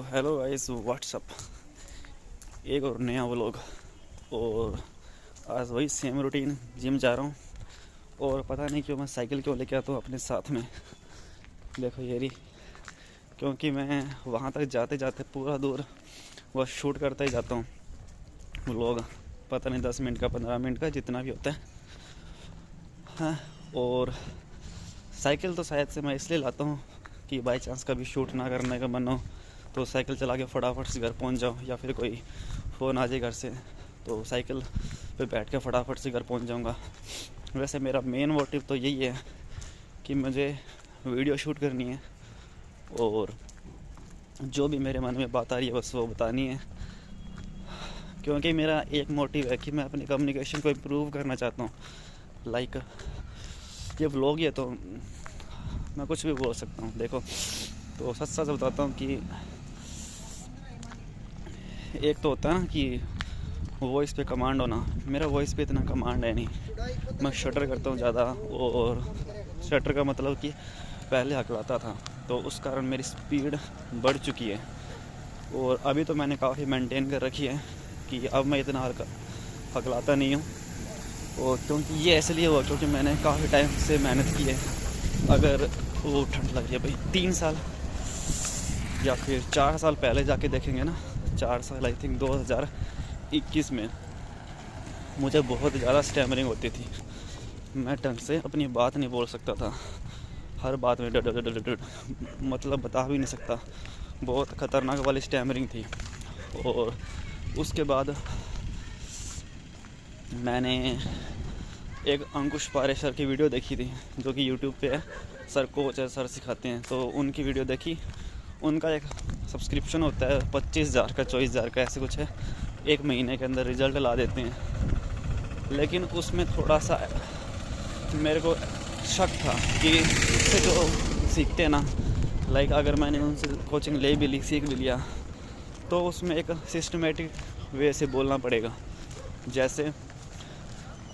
Hello guys, WhatsApp. एक और नया व्लॉग। और आज वही सेम रूटीन, जिम जा रहा हूँ। और पता नहीं क्यों मैं साइकिल क्यों लेके आता हूँ अपने साथ में। देखो ये रही, क्योंकि मैं वहाँ तक जाते जाते पूरा दूर वह शूट करता ही जाता हूँ व्लॉग। पता नहीं 10 मिनट का, 15 मिनट का, जितना भी होता है। हाँ, और साइकिल तो शायद से मैं इसलिए लाता हूँ कि बाई चांस कभी शूट ना करने का मन हो तो साइकिल चला के फटाफट से घर पहुंच जाओ, या फिर कोई फ़ोन आ जाए घर से तो साइकिल पे बैठ के फटाफट से घर पहुंच जाऊंगा। वैसे मेरा मेन मोटिव तो यही है कि मुझे वीडियो शूट करनी है, और जो भी मेरे मन में बात आ रही है बस वो बतानी है। क्योंकि मेरा एक मोटिव है कि मैं अपनी कम्युनिकेशन को इम्प्रूव करना चाहता हूँ। लाइक ये व्लॉग है तो मैं कुछ भी बोल सकता हूँ। देखो, तो सच सच बताता हूँ कि एक तो होता है ना कि वॉइस पे कमांड होना। मेरा वॉइस पे इतना कमांड है नहीं। मैं शटर करता हूँ ज़्यादा, और शटर का मतलब कि पहले हकलाता था तो उस कारण मेरी स्पीड बढ़ चुकी है। और अभी तो मैंने काफ़ी मेंटेन कर रखी है कि अब मैं इतना हकलाता नहीं हूँ। और क्योंकि ये इसलिए हुआ क्योंकि मैंने काफ़ी टाइम से मेहनत की है। अगर वो ठंड लग रही है भाई, 3 साल या फिर 4 साल पहले जाके देखेंगे ना, 4 साल आई थिंक 2021 में मुझे बहुत ज़्यादा स्टैमरिंग होती थी। मैं ढंग से अपनी बात नहीं बोल सकता था। हर बात में डड मतलब बता भी नहीं सकता। बहुत ख़तरनाक वाली स्टैमरिंग थी। और उसके बाद मैंने एक अंकुश पारे सर की वीडियो देखी थी, जो कि यूट्यूब पे है। सर कोच है, सर सिखाते हैं, तो उनकी वीडियो देखी। उनका एक सब्सक्रिप्शन होता है 25,000 का, 24,000 का, ऐसे कुछ है। 1 महीने के अंदर रिज़ल्ट ला देते हैं। लेकिन उसमें थोड़ा सा मेरे को शक था कि इससे जो सीखते हैं ना, लाइक अगर मैंने उनसे कोचिंग ले भी ली, सीख भी लिया, तो उसमें एक सिस्टमेटिक वे से बोलना पड़ेगा। जैसे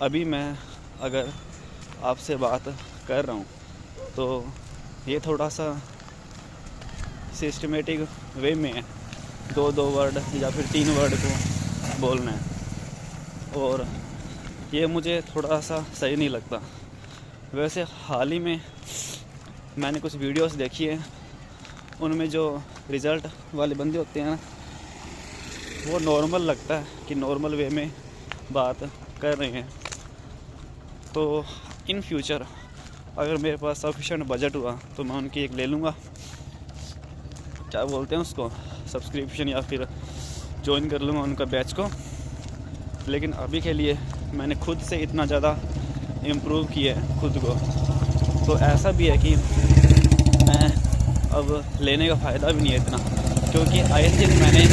अभी मैं अगर आपसे बात कर रहा हूँ तो ये थोड़ा सा सिस्टमेटिक वे में है, 2-2 वर्ड या फिर 3 वर्ड को बोलना है। और ये मुझे थोड़ा सा सही नहीं लगता। वैसे हाल ही में मैंने कुछ वीडियोस देखी है, उनमें जो रिज़ल्ट वाले बंदे होते हैं ना, वो नॉर्मल लगता है कि नॉर्मल वे में बात कर रहे हैं। तो इन फ्यूचर अगर मेरे पास सफिशेंट बजट हुआ तो मैं उनकी एक ले लूँगा, क्या बोलते हैं उसको, सब्सक्रिप्शन, या फिर ज्वाइन कर लूँगा उनका बैच को। लेकिन अभी के लिए मैंने खुद से इतना ज़्यादा इम्प्रूव किया है खुद को, तो ऐसा भी है कि मैं अब लेने का फ़ायदा भी नहीं है इतना, क्योंकि आई थिंक मैंने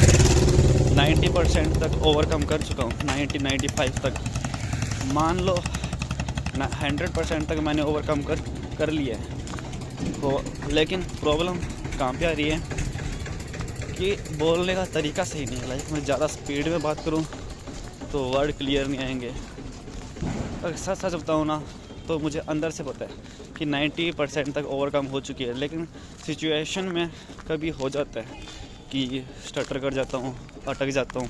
90% तक ओवरकम कर चुका हूँ। 95 तक मान लो, 100% तक मैंने ओवरकम कर लिया है। तो लेकिन प्रॉब्लम कहाँ पे आ रही है कि बोलने का तरीका सही नहीं है। लाइक मैं ज़्यादा स्पीड में बात करूँ तो वर्ड क्लियर नहीं आएंगे। अगर सच सच बताऊँ ना, तो मुझे अंदर से पता है कि 90% तक ओवरकम हो चुकी है। लेकिन सिचुएशन में कभी हो जाता है कि स्टटर कर जाता हूँ, अटक जाता हूँ,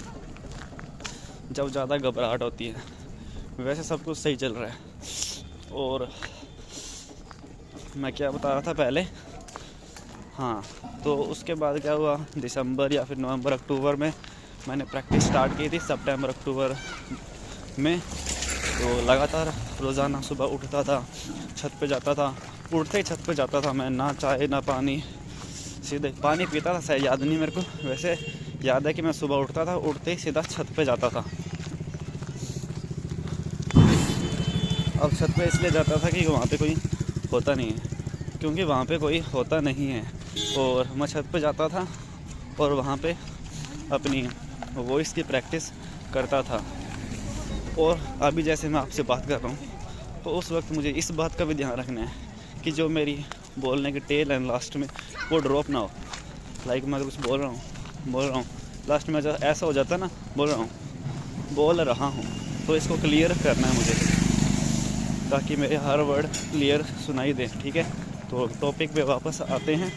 जब ज़्यादा घबराहट होती है। वैसे सब कुछ सही चल रहा है। और मैं क्या बता रहा था पहले, हाँ, तो उसके बाद क्या हुआ, दिसंबर या फिर नवंबर अक्टूबर में मैंने प्रैक्टिस स्टार्ट की थी। सितंबर अक्टूबर में तो लगातार रोज़ाना सुबह उठता था, छत पे जाता था। उठते ही छत पे जाता था मैं, ना चाय ना पानी, सीधे पानी पीता था, शायद याद नहीं मेरे को। वैसे याद है कि मैं सुबह उठता था, उठते ही सीधा छत पे जाता था। अब छत पे इसलिए जाता था कि वहाँ पे कोई होता नहीं है, क्योंकि वहाँ पे कोई होता नहीं है। और मैं छत पे जाता था और वहाँ पे अपनी वॉइस की प्रैक्टिस करता था। और अभी जैसे मैं आपसे बात कर रहा हूँ तो उस वक्त मुझे इस बात का भी ध्यान रखना है कि जो मेरी बोलने की टेल एंड लास्ट में वो ड्रॉप ना हो। लाइक मैं कुछ बोल रहा हूँ, लास्ट में जब ऐसा हो जाता है ना, बोल रहा हूँ, तो इसको क्लियर करना है मुझे, ताकि मेरे हर वर्ड क्लियर सुनाई दे। ठीक है, तो टॉपिक पे वापस आते हैं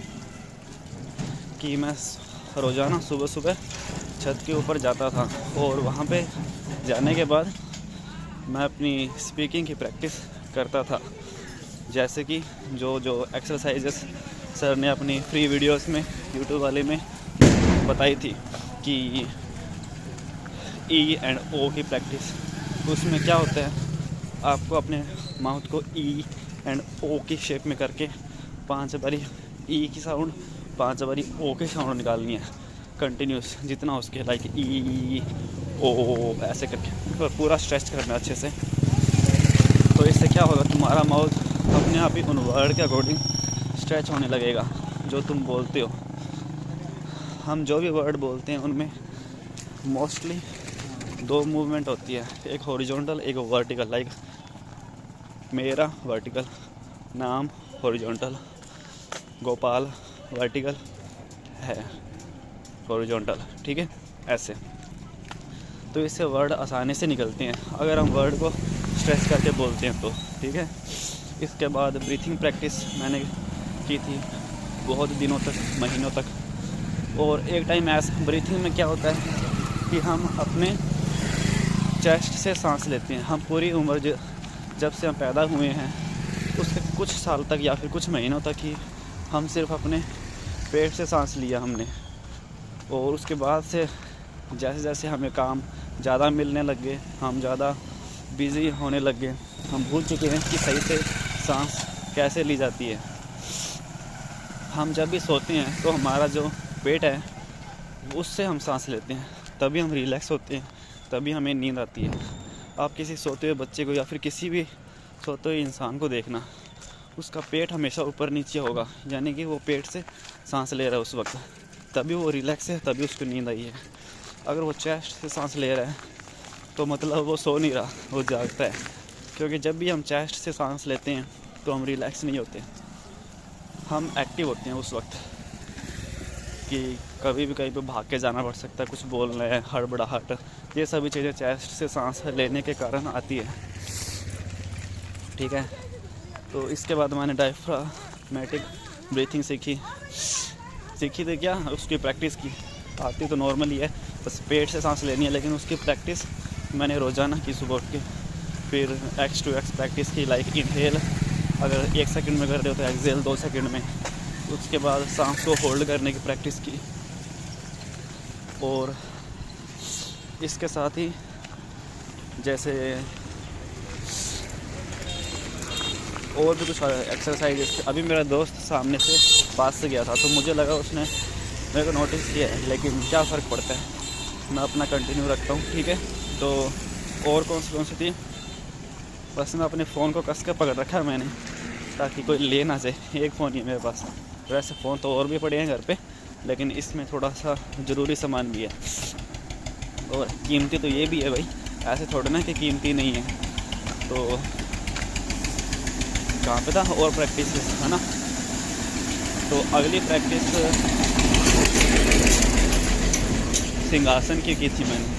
कि मैं रोज़ाना सुबह सुबह छत के ऊपर जाता था और वहाँ पे जाने के बाद मैं अपनी स्पीकिंग की प्रैक्टिस करता था। जैसे कि जो एक्सरसाइजेस सर ने अपनी फ्री वीडियोस में यूट्यूब वाले में बताई थी कि ई एंड ओ की प्रैक्टिस, उसमें क्या होता है, आपको अपने माउथ को ई एंड ओ की शेप में करके 5 बारी ई की साउंड 5 बारी ओ की साउंड निकालनी है कंटिन्यूस, जितना हो सके, लाइक ई ओ ऐसे करके, और पूरा स्ट्रेच करना है अच्छे से। तो इससे क्या होगा, तुम्हारा माउथ अपने आप ही उन वर्ड के अकॉर्डिंग स्ट्रेच होने लगेगा जो तुम बोलते हो। हम जो भी वर्ड बोलते हैं उनमें मोस्टली 2 मूवमेंट होती है, एक हॉरिजॉन्टल एक वर्टिकल। लाइक मेरा वर्टिकल, नाम हॉरिजॉन्टल, गोपाल वर्टिकल है हॉरिजॉन्टल, ठीक है, ऐसे। तो इससे वर्ड आसानी से निकलते हैं अगर हम वर्ड को स्ट्रेच करके बोलते हैं तो, ठीक है। इसके बाद ब्रीथिंग प्रैक्टिस मैंने की थी बहुत दिनों तक, महीनों तक। और एक टाइम ऐसा ब्रीथिंग में क्या होता है कि हम अपने चेस्ट से सांस लेते हैं। हम पूरी उम्र जब से हम पैदा हुए हैं उसके कुछ साल तक या फिर कुछ महीनों तक ही हम सिर्फ अपने पेट से सांस लिया हमने, और उसके बाद से जैसे जैसे हमें काम ज़्यादा मिलने लग गए, हम ज़्यादा बिज़ी होने लग गए, हम भूल चुके हैं कि सही से सांस कैसे ली जाती है। हम जब भी सोते हैं तो हमारा जो पेट है उससे हम सांस लेते हैं, तभी हम रिलैक्स होते हैं, तभी हमें नींद आती है। आप किसी सोते हुए बच्चे को या फिर किसी भी सोते हुए इंसान को देखना, उसका पेट हमेशा ऊपर नीचे होगा, यानी कि वो पेट से सांस ले रहा है उस वक्त, तभी वो रिलैक्स है, तभी उसको नींद आई है। अगर वो चेस्ट से सांस ले रहा है तो मतलब वो सो नहीं रहा, वो जागता है। क्योंकि जब भी हम चेस्ट से सांस लेते हैं तो हम रिलैक्स नहीं होते, हम एक्टिव होते हैं उस वक्त कि कभी भी कहीं पे भाग के जाना पड़ सकता है, कुछ बोलना है, हड़बड़ाहट, ये सभी चीज़ें चेस्ट से सांस लेने के कारण आती है, ठीक है। तो इसके बाद मैंने डायफ्रामेटिक ब्रीथिंग सीखी तो क्या, उसकी प्रैक्टिस की। आती तो नॉर्मल ही है, बस पेट से सांस लेनी है, लेकिन उसकी प्रैक्टिस मैंने रोज़ाना की सुबह उठ के। फिर X to X प्रैक्टिस की, लाइक इनहेल अगर 1 सेकंड में कर रहे हो तो एक्सहेल 2 सेकंड में। उसके बाद सांस को होल्ड करने की प्रैक्टिस की, और इसके साथ ही जैसे और भी कुछ एक्सरसाइज। अभी मेरा दोस्त सामने से पास से गया था तो मुझे लगा उसने मेरे को नोटिस किया है, लेकिन क्या फ़र्क पड़ता है, मैं अपना कंटिन्यू रखता हूँ, ठीक है। तो और कौन सी थी, बस मैं अपने फ़ोन को कस के पकड़ रखा है मैंने, ताकि कोई ले ना जाए। एक फ़ोन ही है मेरे पास, वैसे फ़ोन तो और भी पड़े हैं घर पे, लेकिन इसमें थोड़ा सा ज़रूरी सामान भी है, और कीमती तो ये भी है भाई, ऐसे थोड़ा ना कि कीमती नहीं है। तो कहाँ पे था, और प्रैक्टिस है ना। तो अगली प्रैक्टिस सिंहासन की थी मैंने।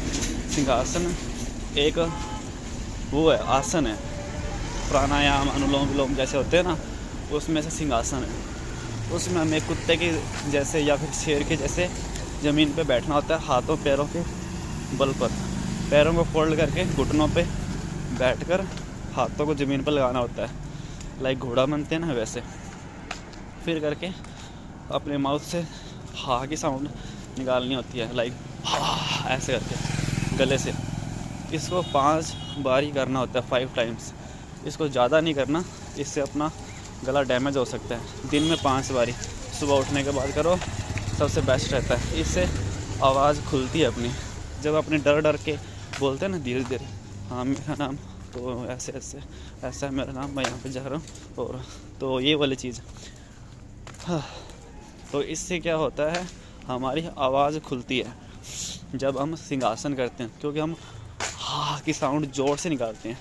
सिंहासन एक वो है, आसन है, प्राणायाम अनुलोम विलोम जैसे होते हैं ना, उसमें से सिंहासन है। उसमें हमें कुत्ते के जैसे या फिर शेर के जैसे ज़मीन पे बैठना होता है, हाथों पैरों के बल पर, पैरों को फोल्ड करके घुटनों पे बैठकर हाथों को ज़मीन पर लगाना होता है, लाइक घोड़ा बनते हैं ना वैसे। फिर करके अपने माउथ से हा की साउंड निकालनी होती है, लाइक हा ऐसे करके गले से। इसको 5 बारी करना होता है, 5 टाइम्स। इसको ज़्यादा नहीं करना, इससे अपना गला डैमेज हो सकता है। दिन में 5 बारी सुबह उठने के बाद करो, सबसे बेस्ट रहता है। इससे आवाज़ खुलती है अपनी, जब अपने डर के बोलते हैं ना धीरे धीरे, हाँ मेरा नाम तो ऐसे ऐसा है मेरा नाम, मैं यहाँ पे जा रहा हूँ, और तो ये वाली चीज़। हाँ, तो इससे क्या होता है, हमारी आवाज़ खुलती है जब हम सिंहासन करते हैं, क्योंकि हम हा की साउंड ज़ोर से निकालते हैं।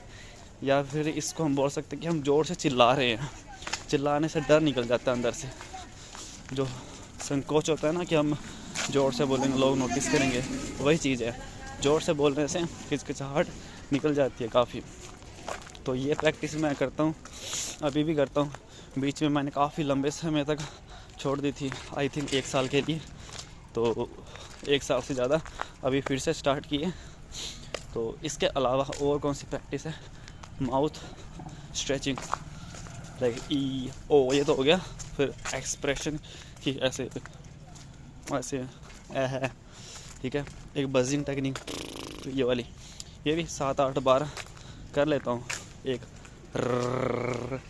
या फिर इसको हम बोल सकते हैं कि हम ज़ोर से चिल्ला रहे हैं, चिल्लाने से डर निकल जाता है अंदर से, जो संकोच होता है ना कि हम ज़ोर से बोलेंगे लोग नोटिस करेंगे, वही चीज़ है। ज़ोर से बोलने से हिचकिचाहट निकल जाती है काफ़ी। तो ये प्रैक्टिस मैं करता हूँ, अभी भी करता हूँ। बीच में मैंने काफ़ी लंबे समय तक छोड़ दी थी, आई थिंक 1 साल के लिए, तो 1 साल से ज़्यादा अभी फिर से स्टार्ट किए। तो इसके अलावा और कौन सी प्रैक्टिस है, माउथ स्ट्रेचिंग, लाइक ई ओ, ये तो हो गया। फिर एक्सप्रेशन की ऐसे ऐसे है, ठीक है। एक बजिंग टेक्निक, ये वाली, ये भी 7-8 बार कर लेता हूँ। एक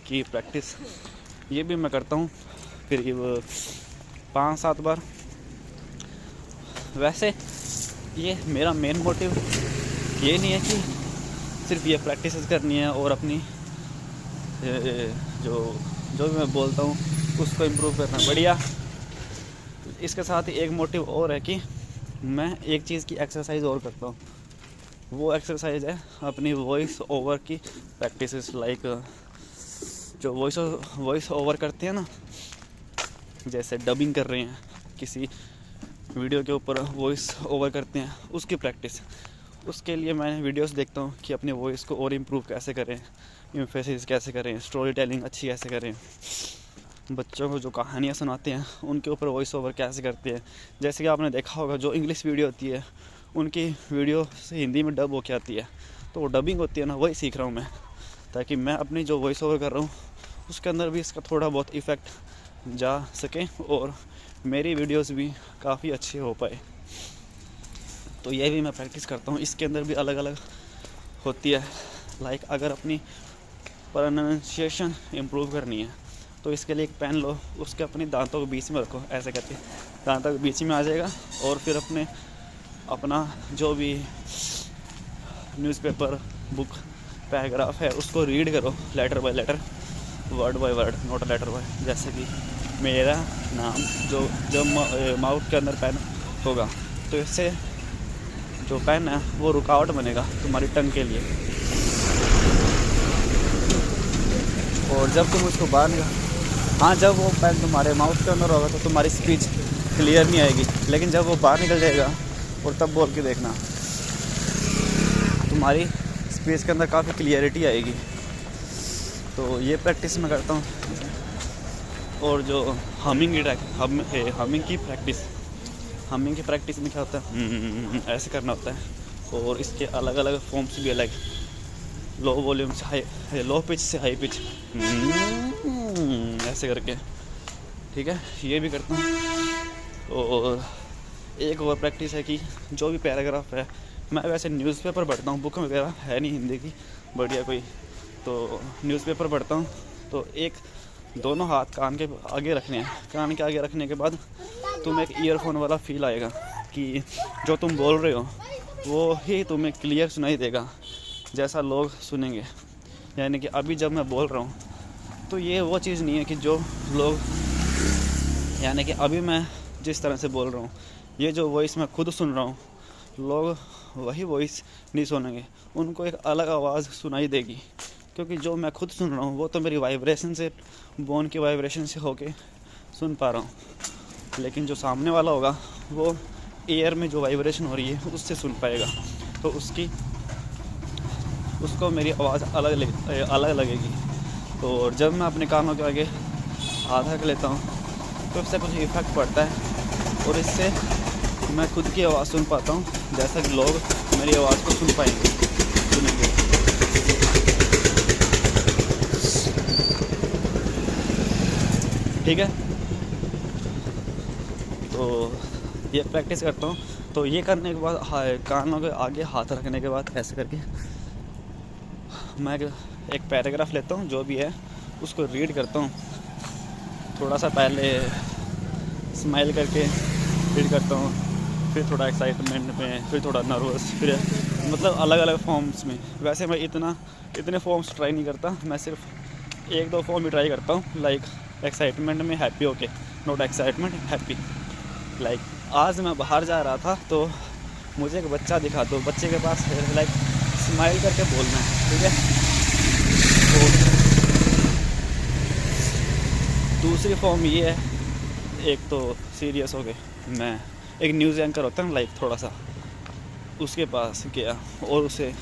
की प्रैक्टिस ये भी मैं करता हूँ करीब 5-7 बार। वैसे ये मेरा मेन मोटिव ये नहीं है कि सिर्फ ये प्रैक्टिस करनी है और अपनी जो भी मैं बोलता हूँ उसको इम्प्रूव करना, बढ़िया। इसके साथ ही एक मोटिव और है कि मैं एक चीज़ की एक्सरसाइज और करता हूँ। वो एक्सरसाइज है अपनी वॉइस ओवर की प्रैक्टिसेस, लाइक जो वॉइस ओवर करते हैं ना, जैसे डबिंग कर रहे हैं किसी वीडियो के ऊपर वॉइस ओवर करते हैं, उसकी प्रैक्टिस। उसके लिए मैं वीडियोस देखता हूँ कि अपनी वॉइस को और इम्प्रूव कैसे करें, एम्फेसिस कैसे करें, स्टोरी टेलिंग अच्छी कैसे करें, बच्चों को जो कहानियाँ सुनाते हैं उनके ऊपर वॉइस ओवर कैसे करते हैं। जैसे कि आपने देखा होगा जो इंग्लिश वीडियो होती है उनकी वीडियो से हिंदी में डब होके आती है, तो वो डबिंग होती है ना, वही सीख रहा हूँ मैं, ताकि मैं अपनी जो वॉइस ओवर कर रहा हूँ उसके अंदर भी इसका थोड़ा बहुत इफ़ेक्ट जा सके और मेरी वीडियोस भी काफ़ी अच्छी हो पाए। तो ये भी मैं प्रैक्टिस करता हूँ। इसके अंदर भी अलग अलग होती है, लाइक अगर अपनी प्रोनाउंसिएशन इम्प्रूव करनी है तो इसके लिए एक पेन लो, उसके अपने दांतों के बीच में रखो, ऐसे करके दांतों के बीच में आ जाएगा। और फिर अपना जो भी न्यूज़पेपर, बुक, पैराग्राफ है उसको रीड करो letter by letter, word by word, note letter by. जैसे कि मेरा नाम जो माउथ के अंदर पेन होगा तो इससे जो पेन है वो रुकावट बनेगा तुम्हारी टंग के लिए, और जब तुम उसको बाहर निकाल, हाँ जब वो पेन तुम्हारे माउथ के अंदर होगा तो तुम्हारी स्पीच क्लियर नहीं आएगी, लेकिन जब वो बाहर निकल जाएगा और तब बोल के देखना तुम्हारी स्पीच के अंदर काफ़ी क्लियरिटी आएगी। तो ये प्रैक्टिस मैं करता हूँ। और जो हमिंग की प्रैक्टिस में क्या होता है, ऐसे करना होता है। और इसके अलग अलग फॉर्म्स भी अलग, लो वॉल्यूम से हाई, लो पिच से हाई पिच, ऐसे करके, ठीक है, ये भी करता हूँ। और एक और प्रैक्टिस है कि जो भी पैराग्राफ है, मैं वैसे न्यूज़पेपर पढ़ता हूँ, बुक वगैरह है नहीं हिंदी की बढ़िया कोई, तो न्यूज़पेपर पढ़ता हूँ। तो दोनों हाथ कान के आगे रखने हैं, कान के आगे रखने के बाद तुम्हें एक ईयरफोन वाला फील आएगा कि जो तुम बोल रहे हो वो ही तुम्हें क्लियर सुनाई देगा जैसा लोग सुनेंगे। यानी कि अभी जब मैं बोल रहा हूँ तो ये वो चीज़ नहीं है कि जो लोग, यानी कि अभी मैं जिस तरह से बोल रहा हूँ, ये जो वॉइस मैं खुद सुन रहा हूँ, लोग वही वॉइस नहीं सुनेंगे, उनको एक अलग आवाज़ सुनाई देगी, क्योंकि जो मैं खुद सुन रहा हूँ वो तो मेरी वाइब्रेशन से, बोन की वाइब्रेशन से होके सुन पा रहा हूँ, लेकिन जो सामने वाला होगा वो एयर में जो वाइब्रेशन हो रही है उससे सुन पाएगा, तो उसको मेरी आवाज़ अलग लगेगी। तो जब मैं अपने कानों के आगे हाथ रख लेता हूँ तो इससे कुछ इफ़ेक्ट पड़ता है और इससे मैं खुद की आवाज़ सुन पाता हूँ, जैसा कि लोग मेरी आवाज़ को सुनेंगे। ठीक है, तो ये प्रैक्टिस करता हूँ। तो ये करने के बाद कानों के आगे हाथ रखने के बाद ऐसे करके मैं एक पैराग्राफ लेता हूँ, जो भी है उसको रीड करता हूँ। थोड़ा सा पहले स्माइल करके रीड करता हूँ, फिर थोड़ा एक्साइटमेंट में, फिर थोड़ा नर्वस, फिर मतलब अलग अलग फॉर्म्स में। वैसे मैं इतने फॉर्म्स ट्राई नहीं करता, मैं सिर्फ 1-2 फॉर्म ही ट्राई करता हूँ। लाइक एक्साइटमेंट में हैप्पी होके, नॉट एक्साइटमेंट, हैप्पी। लाइक आज मैं बाहर जा रहा था तो मुझे एक बच्चा दिखा, तो बच्चे के पास लाइक स्माइल करके बोलना है, ठीक है। तो दूसरी फॉर्म ये है, एक तो सीरियस हो गए, मैं एक न्यूज़ एंकर होता है लाइक थोड़ा सा, उसके पास गया और उसे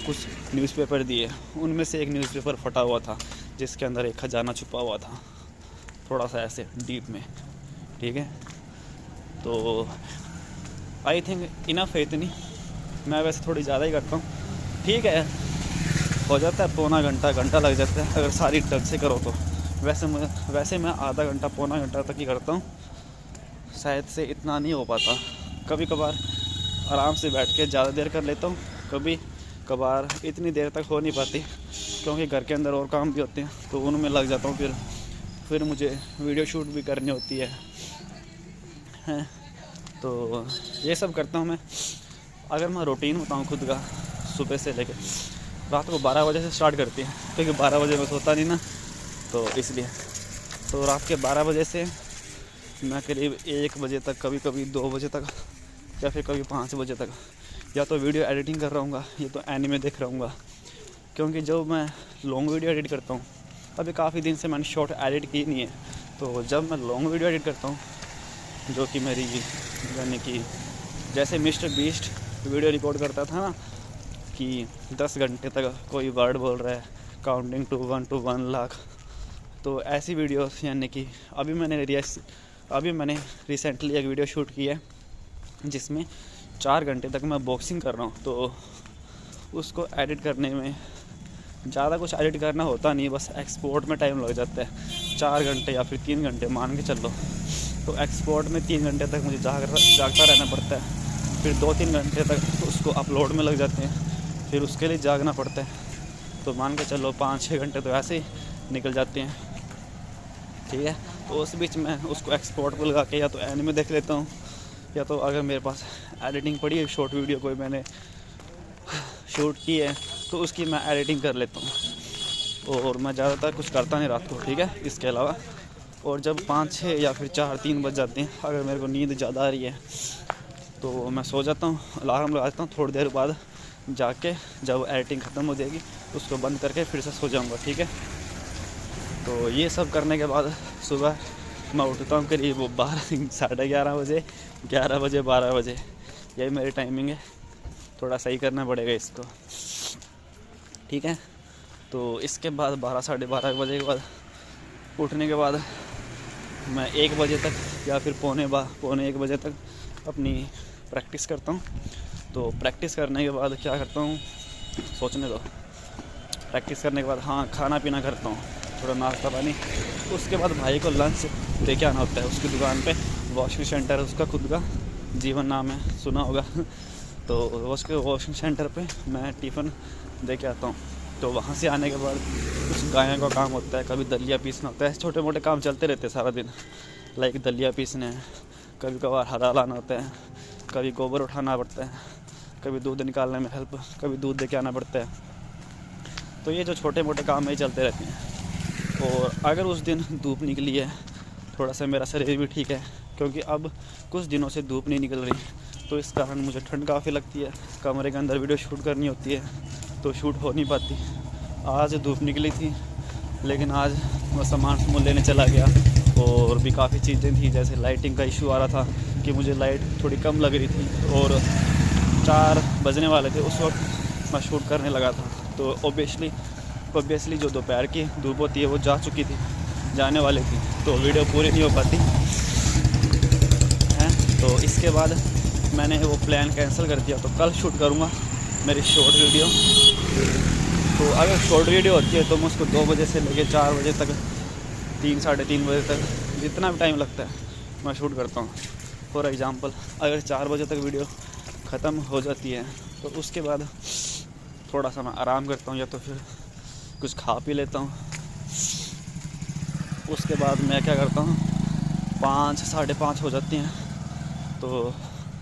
कुछ न्यूज़पेपर दिए। उनमें से एक न्यूज़पेपर फटा हुआ था जिसके अंदर एक खजाना छुपा हुआ था, थोड़ा सा ऐसे डीप में, ठीक है। तो आई थिंक इनफ है इतनी। मैं वैसे थोड़ी ज़्यादा ही करता हूँ, ठीक है, हो जाता है पौना घंटा लग जाता है अगर सारी ढंग से करो तो। वैसे मैं आधा घंटा पौना घंटा तक ही करता हूँ, शायद से इतना नहीं हो पाता। कभी कभार आराम से बैठ के ज़्यादा देर कर लेता हूँ, कभी कभार इतनी देर तक हो नहीं पाती क्योंकि घर के अंदर और काम भी होते हैं तो उनमें लग जाता हूँ। फिर मुझे वीडियो शूट भी करनी होती है तो ये सब करता हूँ मैं। अगर मैं रूटीन बताऊँ खुद का, सुबह से लेकर रात को 12 बजे से स्टार्ट करती है क्योंकि 12 बजे मैं सोता नहीं ना, तो इसलिए तो रात के 12 बजे से मैं करीब 1 बजे तक, कभी कभी 2 बजे तक, या फिर कभी 5 बजे तक या तो वीडियो एडिटिंग कर रहा हूँ या तो एनिमे देख रहा हूँ। क्योंकि जब मैं लॉन्ग वीडियो एडिट करता हूँ, अभी काफ़ी दिन से मैंने शॉर्ट एडिट की नहीं है, तो जब मैं लॉन्ग वीडियो एडिट करता हूँ जो कि मेरी यानी कि जैसे मिस्टर बीस्ट वीडियो रिकॉर्ड करता था ना कि 10 घंटे तक कोई वर्ड बोल रहा है, काउंटिंग टू 1 लाख, तो ऐसी वीडियोस यानी कि अभी मैंने रिसेंटली एक वीडियो शूट की है जिसमें 4 घंटे तक मैं बॉक्सिंग कर रहा हूँ। तो उसको एडिट करने में ज़्यादा कुछ एडिट करना होता नहीं, बस एक्सपोर्ट में टाइम लग जाता है 4 घंटे या फिर 3 घंटे मान के चल लो। तो एक्सपोर्ट में 3 घंटे तक मुझे जागता रहना पड़ता है, फिर 2-3 घंटे तक उसको अपलोड में लग जाते हैं, फिर उसके लिए जागना पड़ता है। तो मान के चलो 5-6 घंटे तो ऐसे ही निकल जाते हैं, ठीक है। तो उस बीच मैं उसको एक्सपोर्ट पर लगा के या तो एनिमे देख लेता हूँ, या तो अगर मेरे पास एडिटिंग पड़ी है, शॉर्ट वीडियो कोई मैंने शूट की है तो उसकी मैं एडिटिंग कर लेता हूँ। और मैं ज़्यादातर कुछ करता नहीं रात को, ठीक है, इसके अलावा। और जब 5-6 या फिर 4-3 बज जाते हैं, अगर मेरे को नींद ज़्यादा आ रही है तो मैं सो जाता हूँ, अलार्म लगा देता हूँ, थोड़ी देर बाद जाके जब एडिटिंग ख़त्म हो जाएगी उसको बंद करके फिर से सो जाऊँगा, ठीक है। तो ये सब करने के बाद सुबह मैं उठता हूँ करीब 11:30 बजे, 11 बजे, 12 बजे, यही मेरी टाइमिंग है। थोड़ा सही करना पड़ेगा इसको, ठीक है। तो इसके बाद 12-12:30 बजे के बाद उठने के बाद मैं 1 बजे तक या फिर पौने 1 बजे तक अपनी प्रैक्टिस करता हूँ। तो प्रैक्टिस करने के बाद क्या करता हूँ, सोचने दो। प्रैक्टिस करने के बाद हाँ, खाना पीना करता हूँ, थोड़ा नाश्ता पानी। उसके बाद भाई को लंच दे के आना होता है उसकी दुकान पे, वॉशिंग सेंटर उसका खुद का, जीवन नाम है, सुना होगा। तो उसके वॉशिंग सेंटर पे मैं टिफ़िन दे के आता हूँ। तो वहाँ से आने के बाद कुछ गायों का काम होता है, कभी दलिया पीसना होता है, छोटे मोटे काम चलते रहते हैं सारा दिन। लाइक दलिया पीसने हैं, कभी कभार हरा लाना होता है, कभी गोबर उठाना पड़ता है, कभी दूध निकालने में हेल्प, कभी दूध दे के आना पड़ता है। तो ये जो छोटे मोटे काम है चलते रहते हैं। और अगर उस दिन धूप निकली है, थोड़ा सा मेरा शरीर भी ठीक है क्योंकि अब कुछ दिनों से धूप नहीं निकल रही, तो इस कारण मुझे ठंड काफ़ी लगती है, कमरे के अंदर वीडियो शूट करनी होती है तो शूट हो नहीं पाती। आज धूप निकली थी लेकिन आज मैं सामान लेने चला गया और भी काफ़ी चीज़ें थी, जैसे लाइटिंग का इशू आ रहा था कि मुझे लाइट थोड़ी कम लग रही थी और 4 बजने वाले थे उस वक्त मैं शूट करने लगा था। तो ऑब्वियसली जो दोपहर की धूप होती है वो जा चुकी थी, जाने वाली थी, तो वीडियो पूरी नहीं हो पाती है। तो इसके बाद मैंने वो प्लान कैंसिल कर दिया, तो कल शूट करूँगा मेरी शॉर्ट वीडियो। तो अगर शॉर्ट वीडियो होती है तो मैं उसको 2 बजे से लेकर 4 बजे तक, 3-3:30 बजे तक, जितना भी टाइम लगता है मैं शूट करता हूँ। फॉर एग्ज़ाम्पल अगर 4 बजे तक वीडियो ख़त्म हो जाती है तो उसके बाद थोड़ा सा मैं आराम करता हूँ या तो फिर कुछ खा पी लेता हूँ। उसके बाद मैं क्या करता हूँ, 5-5:30 हो जाती हैं तो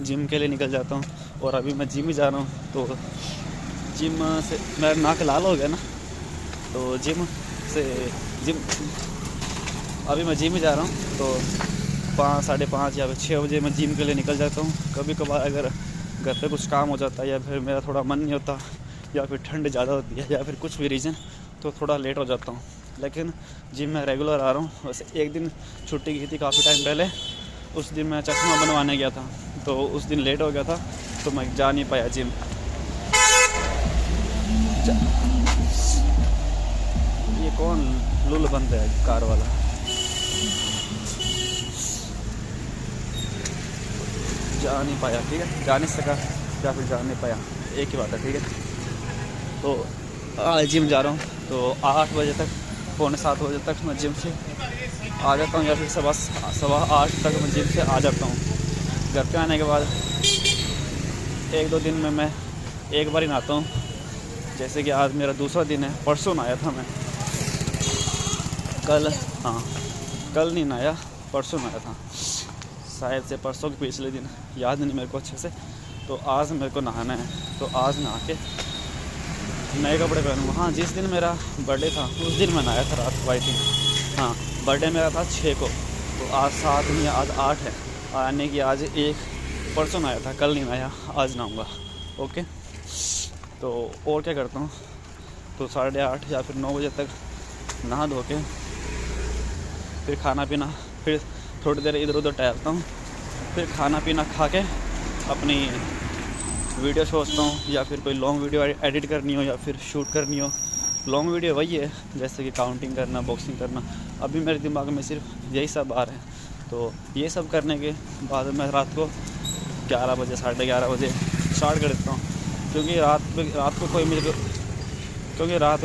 जिम के लिए निकल जाता हूँ। और अभी मैं जिम ही जा रहा हूँ, तो जिम से मेरा नाक लाल हो गया ना, तो अभी मैं जिम ही जा रहा हूँ। तो 5-5:30 या फिर 6 बजे मैं जिम के लिए निकल जाता हूँ। कभी कभार अगर घर पे कुछ काम हो जाता है या फिर मेरा थोड़ा मन नहीं होता या फिर ठंड ज़्यादा होती है या फिर कुछ भी रीज़न, तो थोड़ा लेट हो जाता हूँ। लेकिन जिम में रेगुलर आ रहा हूँ। वैसे एक दिन छुट्टी की थी काफ़ी टाइम पहले, उस दिन मैं चश्मा बनवाने गया था तो उस दिन लेट हो गया था तो मैं जा नहीं पाया जिम। ये कौन लुल बंद है कार वाला। जा नहीं पाया, ठीक है, जा नहीं सका या फिर जा नहीं पाया, एक ही बात है, ठीक है। तो आज जिम जा रहा हूँ, तो 8 बजे तक, पौने 7 बजे तक मैं जिम से आ जाता हूँ, या फिर सवा 8 तक मैं जिम से आ जाता हूँ। घर पे आने के बाद 1-2 दिन में मैं एक बार ही नहाता हूँ। जैसे कि आज मेरा दूसरा दिन है, परसों नहाया था मैं, कल नहीं नहाया, परसों नहाया था शायद से, परसों के पिछले दिन, याद नहीं मेरे को अच्छे से। तो आज मेरे को नहाना है, तो आज नहा के नए कपड़े पहनूँगा। हाँ, जिस दिन मेरा बर्थडे था उस दिन मैं नहाया था रात को, आई थिंक। हाँ, बर्थडे मेरा था 6 को, तो आज 7 नहीं, आज 8 है, आने की आज 1, परसों नहाया था, कल नहीं नहाया, आज नहाऊँगा। ओके, तो और क्या करता हूँ, तो 8:30 या फिर 9 बजे तक नहा धो के फिर खाना पीना, फिर थोड़ी देर इधर उधर टहलता हूँ, फिर खाना पीना खा के अपनी वीडियो सोचता हूँ, या फिर कोई लॉन्ग वीडियो एडिट करनी हो या फिर शूट करनी हो। लॉन्ग वीडियो वही है जैसे कि काउंटिंग करना, बॉक्सिंग करना। अभी मेरे दिमाग में सिर्फ यही सब आ रहे हैं। तो ये सब करने के बाद मैं रात को 11 बजे, 11:30 बजे स्टार्ट कर देता हूँ, क्योंकि रात को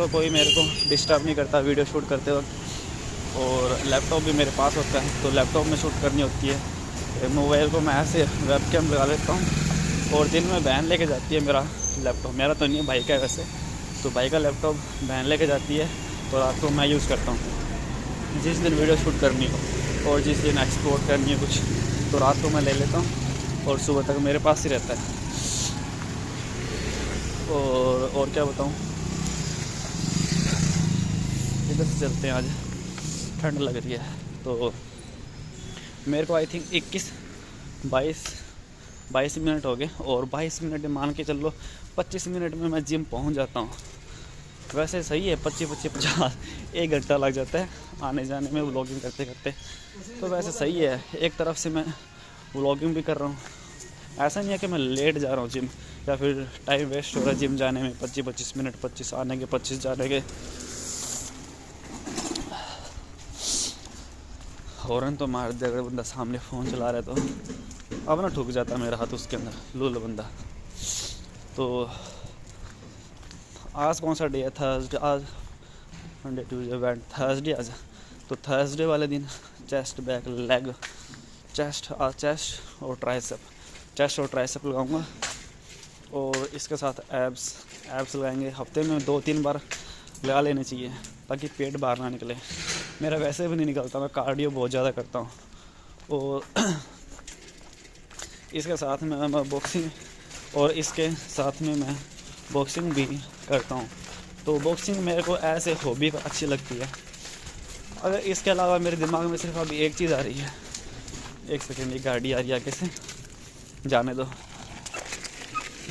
कोई मेरे को डिस्टर्ब नहीं करता वीडियो शूट करते वक्त, और लैपटॉप भी मेरे पास होता है, तो लैपटॉप में शूट करनी होती है। मोबाइल को मैं ऐसे वेब कैम लगा लेता हूँ, और दिन में बहन लेके जाती है मेरा लैपटॉप, मेरा तो नहीं है, भाई का है वैसे, तो भाई का लैपटॉप बहन लेके जाती है, तो रात को मैं यूज़ करता हूँ। जिस दिन वीडियो शूट करनी हो और जिस दिन एक्सपोर्ट करनी है कुछ, तो रात को मैं ले लेता हूँ और सुबह तक मेरे पास ही रहता है। और क्या बताऊँ, इधर से चलते हैं, आज ठंड लग रही है। तो मेरे को आई थिंक 22 मिनट हो गए, और 22 मिनट मान के चल लो 25 मिनट में मैं जिम पहुंच जाता हूं। वैसे सही है, 25-50 1 घंटा लग जाता है आने जाने में व्लॉगिंग करते करते, तो वैसे सही है। एक तरफ से मैं व्लॉगिंग भी कर रहा हूँ, ऐसा नहीं है कि मैं लेट जा रहा हूँ जिम, या फिर टाइम वेस्ट हो रहा है जिम जाने में, 25-25 मिनट, 25 आने के 25 जाने के। हॉर्न तो मार दे अगर बंदा सामने फ़ोन चला रहा है तो, अब ना ठुक जाता मेरा हाथ उसके अंदर, लूल बंदा। तो आज कौन सा डे है, थर्सडे, आज मंडे ट्यूसडे वेडनेसडे, थर्सडे आज। तो थर्सडे वाले दिन चेस्ट, बैक, लेग, चेस्ट और ट्राइसेप लगाऊंगा, और इसके साथ एब्स लगाएंगे। हफ्ते में 2-3 बार लगा लेने चाहिए ताकि पेट बाहर ना निकले। मेरा वैसे भी नहीं निकलता, मैं कार्डियो बहुत ज़्यादा करता हूँ। और इसके साथ में मैं बॉक्सिंग भी करता हूँ। तो बॉक्सिंग मेरे को ऐसे हॉबी अच्छी लगती है। अगर इसके अलावा मेरे दिमाग में सिर्फ अभी एक चीज़ आ रही है, 1 सेकेंड, ये गाड़ी आ रही है आगे से, जाने दो।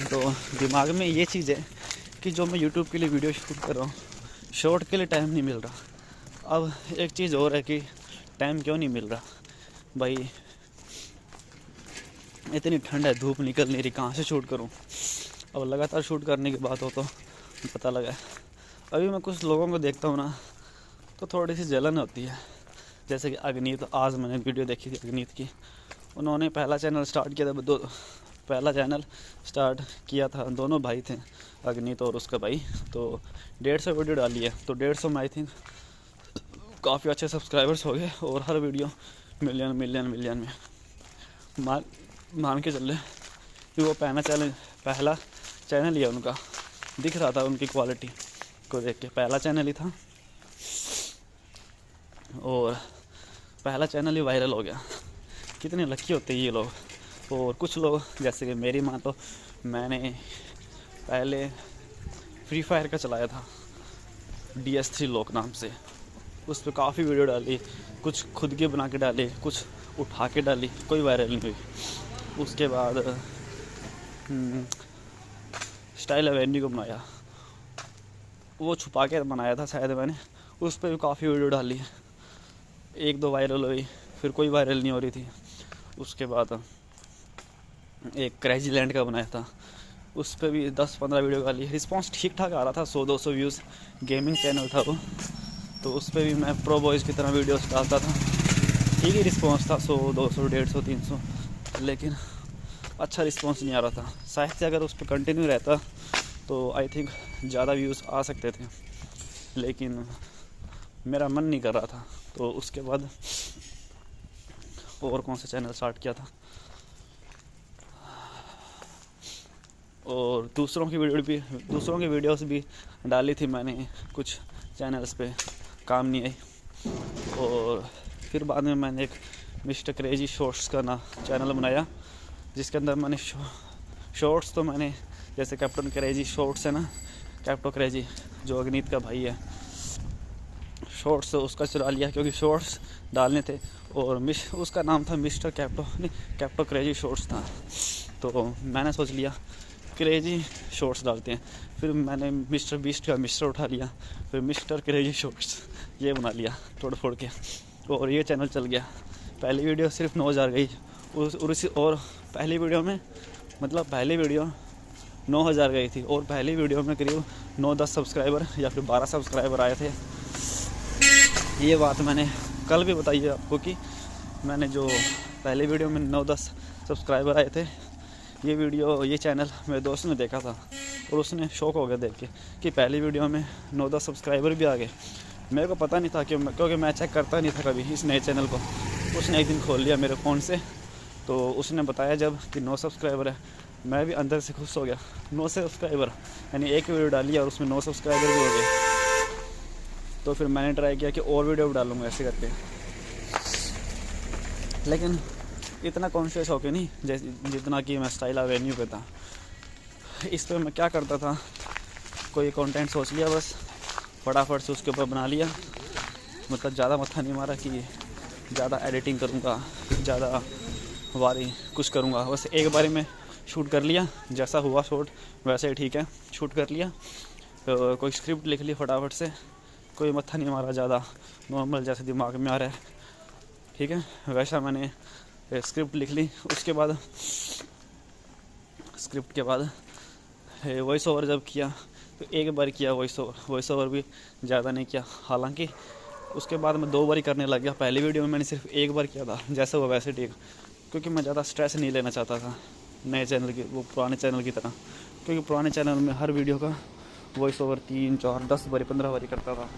तो दिमाग में ये चीज़ है कि जो मैं यूट्यूब के लिए वीडियो शूट कर रहा हूँ, शॉर्ट के लिए टाइम नहीं मिल रहा। अब एक चीज़ और है कि टाइम क्यों नहीं मिल रहा भाई, इतनी ठंड है, धूप निकल नहीं रही, कहाँ से शूट करूँ। अब लगातार शूट करने की बात हो तो पता लगा, अभी मैं कुछ लोगों को देखता हूँ ना, तो थोड़ी सी जलन होती है। जैसे कि अग्नीत, आज मैंने वीडियो देखी थी अग्नीत की, उन्होंने पहला चैनल स्टार्ट किया था, दोनों भाई थे, अग्नीत और उसका भाई। तो 150 वीडियो डाली है, तो 150 में आई थिंक काफ़ी अच्छे सब्सक्राइबर्स हो गए, और हर वीडियो मिलियन में मान के चल रहे कि वो पहला चैनल ही है उनका। दिख रहा था उनकी क्वालिटी को देख के, पहला चैनल ही था और पहला चैनल ही वायरल हो गया। कितने लकी होते हैं ये लोग। और कुछ लोग जैसे कि मेरी माँ, तो मैंने पहले फ्री फायर का चलाया था, DS3 लॉक नाम से, उस पर काफ़ी वीडियो डाली, कुछ खुद के बना के डाली, कुछ उठा के डाली, कोई वायरल नहीं हुई। उसके बाद स्टाइल एवेन्यू को बनाया, वो छुपा के बनाया था शायद मैंने, उस पर भी काफ़ी वीडियो डाली, 1-2 वायरल हुई, फिर कोई वायरल नहीं हो रही थी। उसके बाद एक क्रेजी लैंड का बनाया था, उस पर भी 10-15 वीडियो डाली, रिस्पांस ठीक ठाक आ रहा था, 100-200 व्यूज़, गेमिंग चैनल था वो। तो उस पर भी मैं प्रो बॉयज़ की तरह वीडियोस डालता था, ठीक ही रिस्पांस था, 100, 200, 150, 300। लेकिन अच्छा रिस्पॉन्स नहीं आ रहा था। शायद से अगर उस पर कंटिन्यू रहता तो आई थिंक ज़्यादा व्यूज़ आ सकते थे, लेकिन मेरा मन नहीं कर रहा था। तो उसके बाद और कौन सा चैनल स्टार्ट किया था, और दूसरों की वीडियोस भी डाली थी मैंने, कुछ चैनल्स पे काम नहीं आई। और फिर बाद में मैंने एक मिस्टर क्रेजी शॉर्ट्स का चैनल बनाया, जिसके अंदर मैंने शॉर्ट्स तो मैंने जैसे कैप्टन क्रेजी शॉर्ट्स है ना, कैप्टन क्रेजी जो अग्नीत का भाई है, शॉर्ट्स उसका चुरा लिया क्योंकि शॉर्ट्स डालने थे, और उसका नाम था मिस्टर कैप्टन क्रेजी शॉर्ट्स था। तो मैंने सोच लिया क्रेजी शॉर्ट्स डालते हैं। फिर मैंने मिस्टर बीस्ट का मिस्टर उठा लिया, फिर मिस्टर क्रेजी शॉर्ट्स ये बना लिया तोड़ फोड़ के, और ये चैनल चल गया। पहली वीडियो सिर्फ 9000 गई और पहली वीडियो में पहली वीडियो 9000 गई थी, और पहली वीडियो में करीब 9-10 सब्सक्राइबर या फिर 12 सब्सक्राइबर आए थे। ये बात मैंने कल भी बताई है आपको कि मैंने जो पहली वीडियो में 9-10 सब्सक्राइबर आए थे, ये चैनल मेरे दोस्त ने देखा था और उसने शौक हो गया देख के कि पहली वीडियो में 9-10 सब्सक्राइबर भी आ गए। मेरे को पता नहीं था क्योंकि मैं चेक करता नहीं था कभी इस नए चैनल को। उसने एक दिन खोल लिया मेरे फ़ोन से, तो उसने बताया जब कि 9 सब्सक्राइबर है, मैं भी अंदर से खुश हो गया। 9 सब्सक्राइबर यानी एक वीडियो डाली और उसमें 9 सब्सक्राइबर भी हो गए। तो फिर मैंने ट्राई किया कि और वीडियो डालूँगा ऐसे करके, लेकिन इतना कॉन्शियस होके नहीं जितना कि मैं स्टाइल एवेन्यू पे था। इस पर मैं क्या करता था, कोई कंटेंट सोच लिया बस फटाफट से उसके ऊपर बना लिया, ज़्यादा मत्था नहीं मारा कि ज़्यादा एडिटिंग करूँगा, ज़्यादा बारी कुछ करूँगा। बस एक बारी में शूट कर लिया, जैसा हुआ शूट वैसे ही ठीक है, शूट कर लिया। तो कोई स्क्रिप्ट लिख ली फटाफट से, कोई मत्था नहीं मारा ज़्यादा, नॉर्मल जैसे दिमाग में आ रहा है ठीक है वैसा मैंने स्क्रिप्ट लिख ली। उसके बाद स्क्रिप्ट के बाद वॉइस ओवर जब किया तो एक बार किया वॉइस ओवर भी ज़्यादा नहीं किया। हालांकि उसके बाद मैं 2 बार ही करने लग गया। पहली वीडियो में मैंने सिर्फ एक बार किया था, जैसे हुआ वैसे ठीक, क्योंकि मैं ज़्यादा स्ट्रेस नहीं लेना चाहता था नए चैनल की, वो पुराने चैनल की तरह। क्योंकि पुराने चैनल में हर वीडियो का वॉइस ओवर 3, 4, 10 बारी 15 बारी करता था,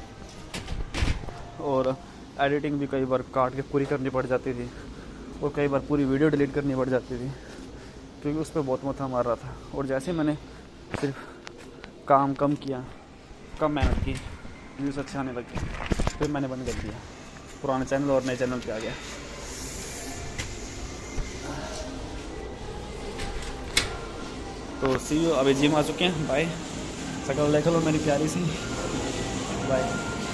और एडिटिंग भी कई बार काट के पूरी करनी पड़ जाती थी, और कई बार पूरी वीडियो डिलीट करनी पड़ जाती थी, क्योंकि उस पर बहुत मथा मार रहा था। और जैसे मैंने सिर्फ काम कम किया, कम मेहनत की, व्यूज़ अच्छे आने लग गए, फिर मैंने बंद कर दिया, पुराने चैनल और नए चैनल पे आ गया। तो सी यू, अभी जिम आ चुके हैं, बाय। शकल देख लो मेरी प्यारी सी, बाय।